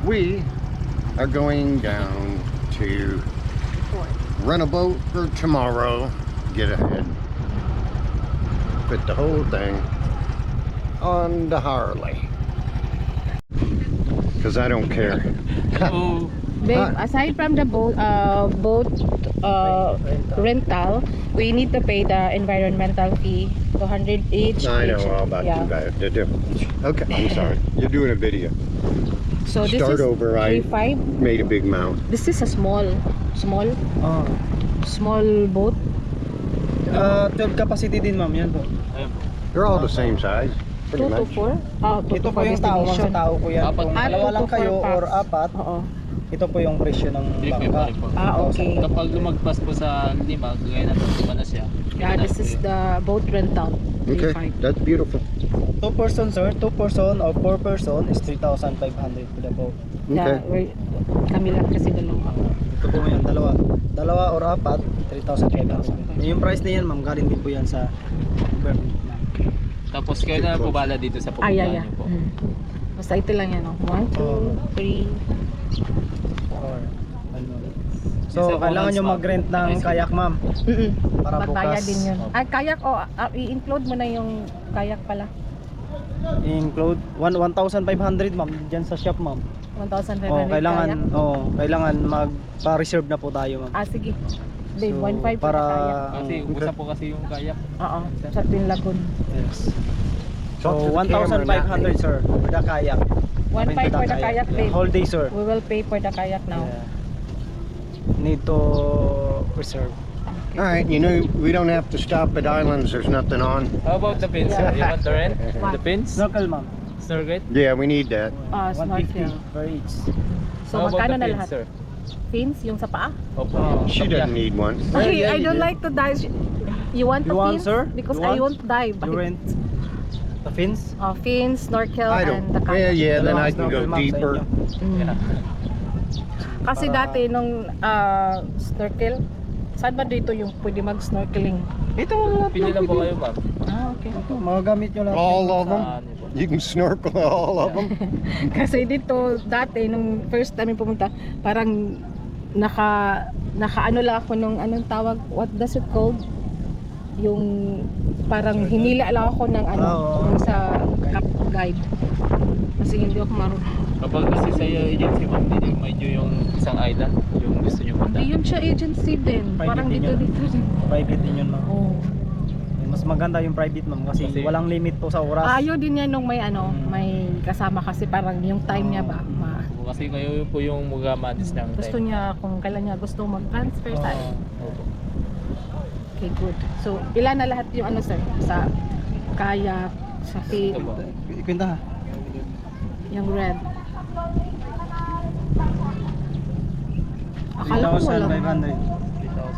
we are going down to rent a boat for tomorrow, get ahead, put the whole thing on the Harley, because I don't care. Babe, aside from the boat rental, we need to pay the environmental fee, 200 each. I know all about the difference. Okay, I'm sorry. You're doing a video. So this Start is over. I 3.5. made a big mount. This is a small boat. 12 capacity din ma'am, yan po. They're all the same size, 2 pretty to much. 4? Ito po yung tao, sa tao ko yan. Kung dalawa lang kayo or apat, ito po yung presyo ng bangka. Okay. Kapag lumagpas po sa 5, gaya na ito na siya. Yeah, this is the boat rental. Okay, 3.5. that's beautiful. 2 person sir, 2 person or 4 person is 3,500 to the boat. Yeah, Okay. kami lang kasi dalawa. Ito po yan, dalawa or apat, 3,500. Yung price na yan ma'am, galing din po yan sa government. Tapos kayo na po bala dito sa pupuntahan Yeah. niyo po. Basta ito lang yan. 1, 2, 3. So, kailangan nyo mag-rent ng kayak ma'am. Para Magbayad bukas. din yun. Ay, kayak, i-include mo na yung kayak pala. I-include 1,500 ma'am dyan sa shop ma'am. 1,500 kailangan kayak. kailangan magpa-reserve na po tayo ma'am. Sige. Babe, So, 1.5 para kayak. Kasi usap po kasi yung kayak. Oo, sa Twin Lagoon. Yes. Talk to So, the camera, 1,500 sir for the kayak. 1.5 for the kayak, babe. Whole day sir. We will pay for the kayak now. Yeah. Need to reserve. All right, you know, we don't have to stop at islands. There's nothing on. How about the pins? Yeah. You want to rent? What? The pins? Snorkel ma'am. Snorkel? Yeah, we need that. 150 Snorkel. per each. So, How about magkano the na pins, lahat? sir? Fins? Yung sa paa? Opo. She doesn't need one. Okay, Yeah, I you don't do. like to dive. You want You the want, fins? sir? Because You I want? won't dive. You rent the fins? Fins, snorkel, I and the don't. Yeah, kayak. yeah. Then I Dalawang can go snorkel, ma'am, sa deeper. inyo. Yeah. Kasi dati nung snorkel, saan ba dito yung pwede mag-snorkeling? Ito mga Pili lang po kayo, ma'am. Okay. magagamit nyo lahat. All of them. Ano po? You can snorkel all of them. Kasi dito dati nung first time yung pumunta, parang naka ano lang ako nung anong tawag, what does it called? Yung parang hinila lang ako ng ano, yung sa guide. Kasi hindi ako marunong. Kapag kasi sa agency, ma'am, dinimay nyo yung isang island, yung gusto nyo punta. Hindi yun siya agency din. Private Parang din dito yun. dito. Private din yun ma'am. Oh. Mas maganda yung private ma'am kasi walang limit po sa oras. Ayaw din yan nung may ano, may kasama kasi parang yung time niya ba. Kasi kayo po yung mag-manage ng Gusto time. niya kung kailan niya gusto mag-transfer tayo. Opo. Okay, good. So, ilan na lahat yung ano sir? Sa kayak, sa Ito po. Ikwenta ha. yung red.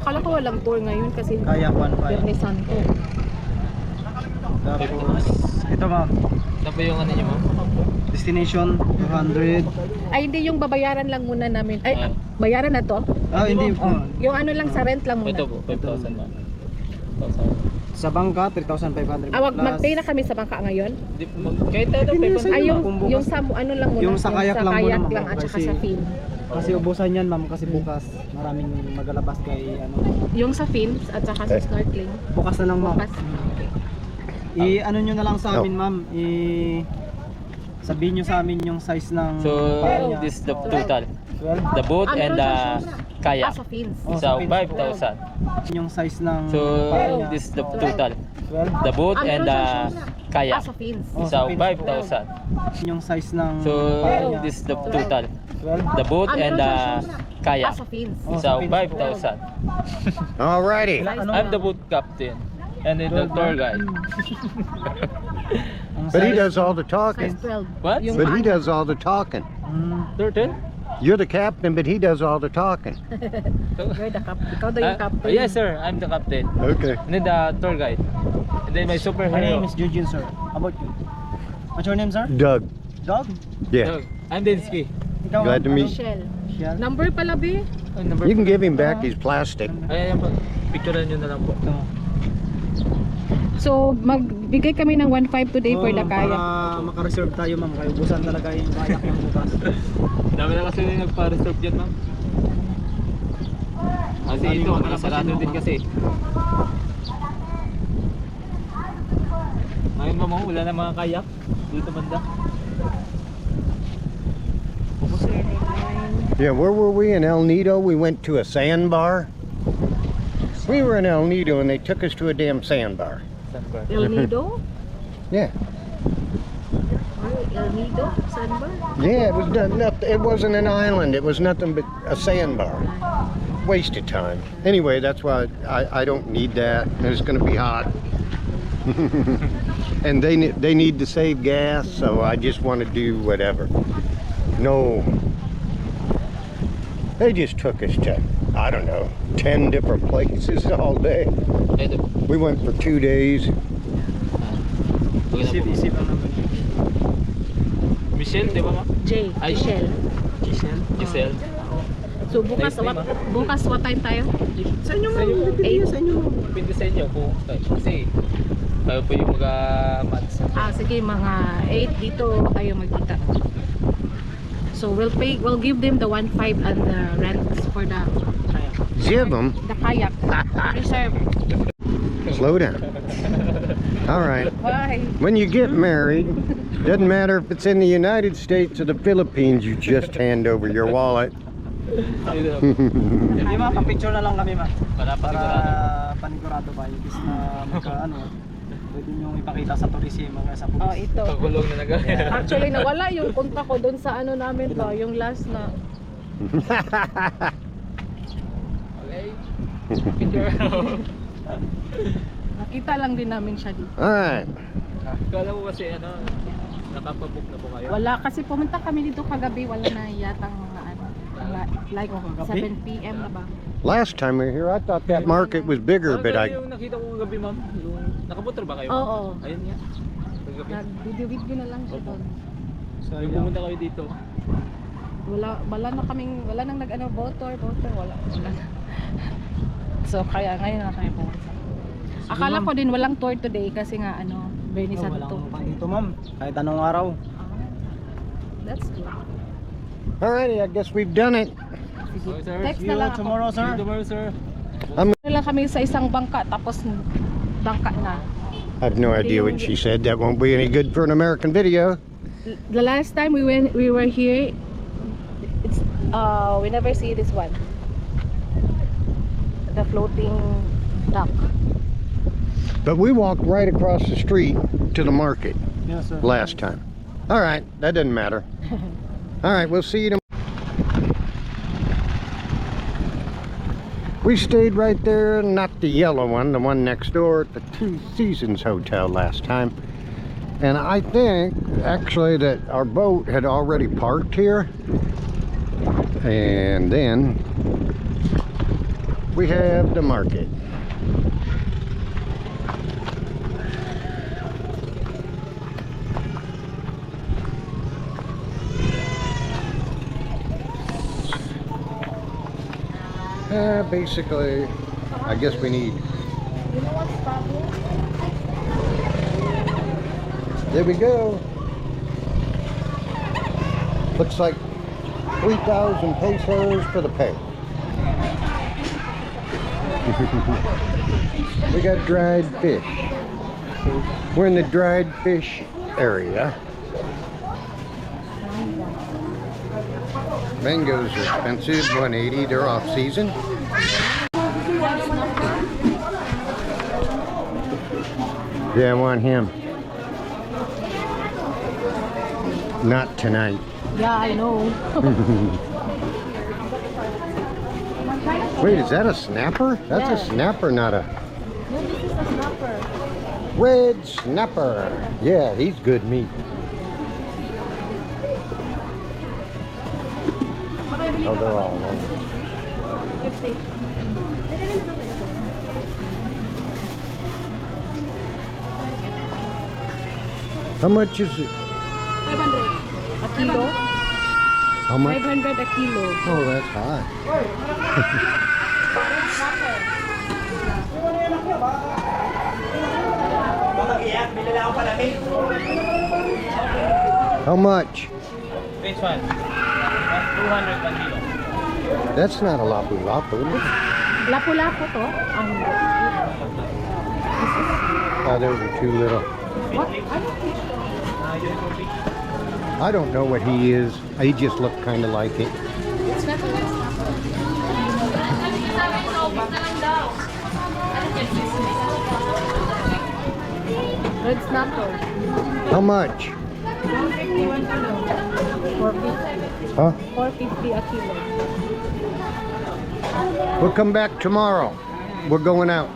Akala ko walang tour ngayon kasi Kayak 1.5. Biyernes Santo. Tapos ito ma'am. Ito po yung ano nyo, ma'am? Destination 200. Ay hindi, yung babayaran lang muna namin. Ay, bayaran na to? Hindi po. Yung ano lang sa rent lang muna. Ito po, 5,000, ma'am. 5,000. Sa bangka 3,500. Wag mag-pay na kami sa bangka ngayon. Kahit tayo, Ay, yung, Kung bukas- yung sa ano lang muna. yung sa kayak lang muna, ma'am, lang at saka kasi- sa fin. Kasi ubusan yan ma'am kasi bukas maraming magalabas kay ano. Yung sa fins at saka sa snorkeling. Bukas na lang ma'am. Bukas. Ano nyo na lang sa amin ma'am. Sabihin nyo sa amin yung size ng So, paa niya. this is the total. Well, The boat and the kayak. Sa fins. So, 5,000. yung size ng So, paa niya. this is the total. Well, The boat and the kayak. Sa fins. So, 5,000. yung size ng So, paa niya. this is the total. Well, The boat and the kayak. Sa fins. So, 5,000. Alrighty. I'm the boat captain. And then the tour guide. ang But he size- does all the Size talking. 12. What? Yung But he does all the talking. Turtle? You're the captain, but he does all the talking. You're the Ikaw daw yung captain. Yes, sir. I'm the captain. Okay. And then the tour guide. And then my My name superhero. is Eugene sir. How about you? What's your name sir? Doug. Dog? Yeah. I'm Densky. Ikaw, Glad to ano? meet Michelle. Michelle? Number pala, B? Number You can give him back his plastic. Ayan po. Picturean nyo na lang po. Ito. So, magbigay kami ng 1.5 today for the kayak. Para makareserve tayo ma'am, kaya ubusan talaga yung kayak yung bukas. Dami na kasi yung nagpa-reserve dyan, ma'am. Kasi ito, nakasarado din kasi. Ngayon ba mo, wala na mga kayak dito banda. Yeah, where were we? In El Nido? We went to a sandbar. We were in El Nido and they took us to a damn sandbar. El Nido? Yeah. El Nido? Sandbar? Yeah, it wasn't an island. It was nothing but a sandbar. Waste of time. Anyway, that's why I don't need that. It's going to be hot. And they need to save gas, so I just want to do whatever. No. They just took us to, I don't know, 10 different places all day. We went for 2 days. Isip lang naman. Michelle, di ba ma'am? Ay, Giselle. Giselle. So bukas what time tayo? Sa inyo ma'am, depende sa inyo. Depende sa inyo kung kasi tayo pa yung mga-mats. Sige, mga 8 dito tayo magkita. So we'll give them the 1.5 and the rent for the Give them. the kayak. Reserve. Slow down. All right. Bye. When you get married, doesn't matter if it's in the United States or the Philippines, you just hand over your wallet. Hindi ma'am, pa-picture na lang kami ma'am. Para Panigurado ba? Ibis na pwede nyo ipakita sa tourism mga sa pulis. Oh, ito. pagulong na nag- Actually, nawala yung punta ko doon sa ano namin ba, yung last na. Okay. Picture. Nakita lang din namin siya dito. All right. Kala mo kasi nakapabook na po kayo? Wala kasi pumunta kami dito kagabi, wala na yatang mga ano, like 7 PM na ba? Last time we were here, I thought that market was bigger, but Yung nakita ko gabi ma'am, yung nakamotor ba kayo? Oo. Ayun nga. Gabi. Nag-video na lang siya doon. Yung pumunta kayo dito. Wala nang nag-ano, voter, wala na. So kaya ngayon na kami pumunta. Akala ko din walang tour today kasi nga ano, Bernie Santo. Walang upang dito ma'am, kahit anong araw. That's good. alrighty, I guess we've done it. Okay, sir. Text See na you lang ako. tomorrow See you sir. tomorrow, sir. Ano lang kami sa isang bangka tapos bangka na. I have no idea what she said. That won't be any good for an American video. The last time we were here, it's we never see this one. The floating dock. But we walked right across the street to the market Yes sir. last time. All right, that doesn't matter. All right, we'll see you tomorrow. We stayed right there, not the yellow one, the one next door at the Two Seasons Hotel last time. And I think actually that our boat had already parked here. And then we have the market. Basically, I guess we need. You know what's problem? There we go. Looks like 3,000 pesos for the pay. We got dried fish. We're in the dried fish area. Mangoes are expensive, 180. They're off season. Yeah, I want him. Not tonight. Yeah, I know. Wait, is that a snapper? That's Yeah. a snapper, not a No, this is a snapper. red snapper. Yeah, he's good meat. Oh, they're all over. 50. How much is it? 500 a kilo. How much? 500 a kilo. Oh, that's high. How much? Which one? 200 per kilo. That's not a lapu-lapu. Lapu-lapu to? Oh, those are too little. What? I don't know what he is. He just looked kind of like it. It's not a red snapper. How much? 150 1 kilo. 450. Huh? 450 a kilo. We'll come back tomorrow. We're going out.